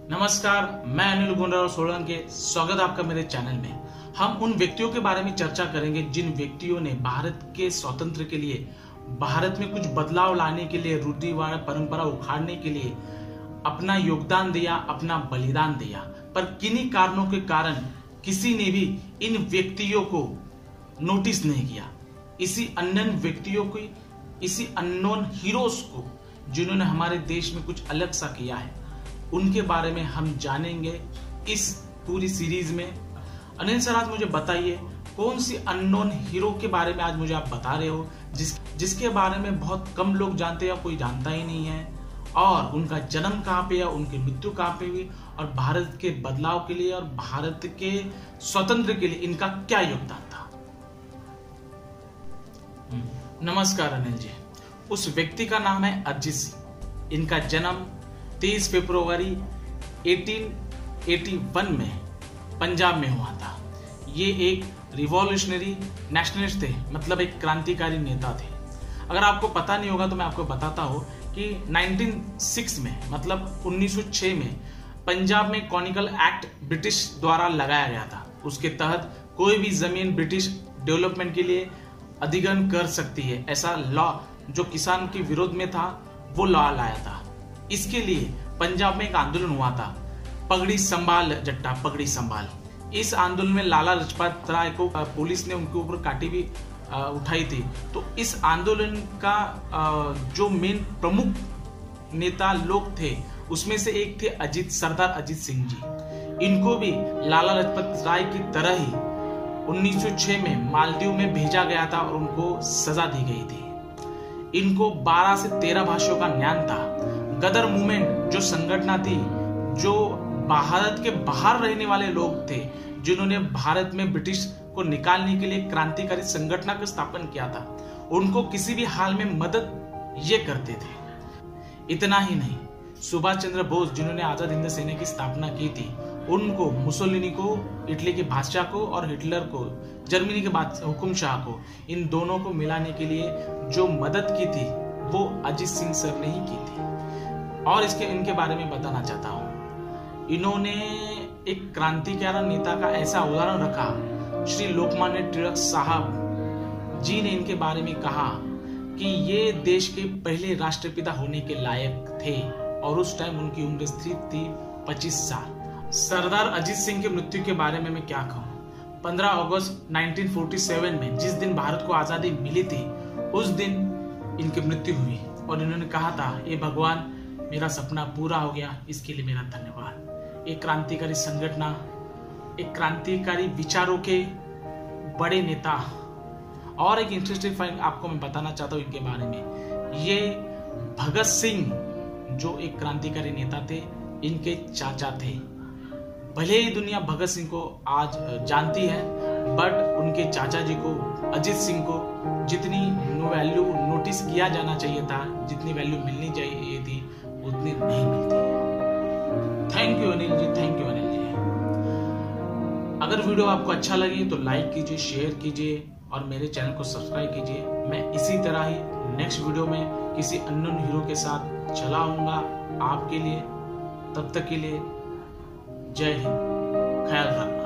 नमस्कार, मैं अनिल गुंडा सोलंकी के स्वागत आपका मेरे चैनल में। हम उन व्यक्तियों के बारे में चर्चा करेंगे जिन व्यक्तियों ने भारत के स्वतंत्र के लिए, भारत में कुछ बदलाव लाने के लिए, रूढ़िवाद परंपरा उखाड़ने के लिए अपना योगदान दिया, अपना बलिदान दिया। पर किन्हीं कारणों के कारण किसी ने भी इन व्यक्तियों को नोटिस नहीं किया। इसी अननोन व्यक्तियों को, इसी अननोन हीरोज को जिन्होंने हमारे देश में कुछ अलग सा किया है, उनके बारे में हम जानेंगे इस पूरी सीरीज में। अनिल सर, आज मुझे बताइए कौन सी अननोन हीरो के बारे में आज मुझे आप बता रहे हो जिसके बारे में बहुत कम लोग जानते हैं या कोई जानता ही नहीं है, और उनका जन्म कहाँ पे है, उनकी मृत्यु कहाँ पे हुई, और भारत के बदलाव के लिए और भारत के स्वतंत्र के लिए इनका क्या योगदान था। नमस्कार अनिल जी। उस व्यक्ति का नाम है अरिजीत सिंह। इनका जन्म 23 फरवरी 1881 में पंजाब में हुआ था। ये एक रिवॉल्यूशनरी नेशनलिस्ट थे, मतलब एक क्रांतिकारी नेता थे। अगर आपको पता नहीं होगा तो मैं आपको बताता हूँ कि 1906 में, मतलब 1906 में पंजाब में कॉनिकल एक्ट ब्रिटिश द्वारा लगाया गया था। उसके तहत कोई भी जमीन ब्रिटिश डेवलपमेंट के लिए अधिग्रहण कर सकती है, ऐसा लॉ जो किसान के विरोध में था वो लॉ लाया था। इसके लिए पंजाब में एक आंदोलन हुआ था, पगड़ी संभाल जट्टा, पगड़ी संभाल। इस आंदोलन में लाला लाजपत राय को पुलिस ने उनके ऊपर काटी भी उठाई थी। तो इस आंदोलन का जो मेन प्रमुख नेता लोग थे उसमें से एक थे सरदार अजित सिंह जी। इनको भी लाला लाजपत राय की तरह ही 1906 में मालदीव में भेजा गया था और उनको सजा दी गई थी। इनको 12 से 13 भाषाओं का ज्ञान था। गदर मूवमेंट जो संगठन थी, जो भारत के बाहर रहने वाले लोग थे जिन्होंने भारत में ब्रिटिश को निकालने के लिए क्रांतिकारी संगठन का स्थापन किया था, उनको किसी भी हाल में मदद ये करते थे। इतना ही नहीं, सुभाष चंद्र बोस जिन्होंने आजाद हिंद सेना की स्थापना की थी, उनको, मुसोलिनी को, इटली के बादशाह को और हिटलर को, जर्मनी के हुकुम शाह को, इन दोनों को मिलाने के लिए जो मदद की थी वो अजित सिंह सर ने ही की थी। और इनके बारे में बताना चाहता हूँ। इन्होंने एक क्रांतिकारी नेता का ऐसा उदाहरण रखा, श्री लोकमान्य तिलक साहब जी ने इनके बारे में कहा कि ये देश के पहले राष्ट्रपिता होने के लायक थे, और उस टाइम उनकी उम्र थी 25 साल। सरदार अजित सिंह की मृत्यु के बारे में मैं क्या कहूँ। 15 अगस्त 1947 में जिस दिन भारत को आजादी मिली थी, उस दिन इनकी मृत्यु हुई, और इन्होंने कहा था, ये भगवान, मेरा सपना पूरा हो गया, इसके लिए मेरा धन्यवाद। एक क्रांतिकारी संगठन, एक क्रांतिकारी विचारों के बड़े नेता। और एक इंटरेस्टिंग फैक्ट आपको मैं बताना चाहता हूँ इनके बारे में। ये भगत सिंह जो एक क्रांतिकारी नेता थे, इनके चाचा थे। भले ही दुनिया भगत सिंह को आज जानती है, बट उनके चाचा जी को, अजित सिंह को, जितनी वैल्यू नोटिस किया जाना चाहिए था, जितनी वैल्यू मिलनी चाहिए थी, उतनी नहीं मिलती। Thank you Anil ji, thank you Anil ji. अगर वीडियो आपको अच्छा लगे तो लाइक कीजिए, शेयर कीजिए और मेरे चैनल को सब्सक्राइब कीजिए। मैं इसी तरह ही नेक्स्ट वीडियो में किसी अननोन हीरो के साथ चला आऊंगा आपके लिए। तब तक के लिए जय हिंद, ख्याल रखना।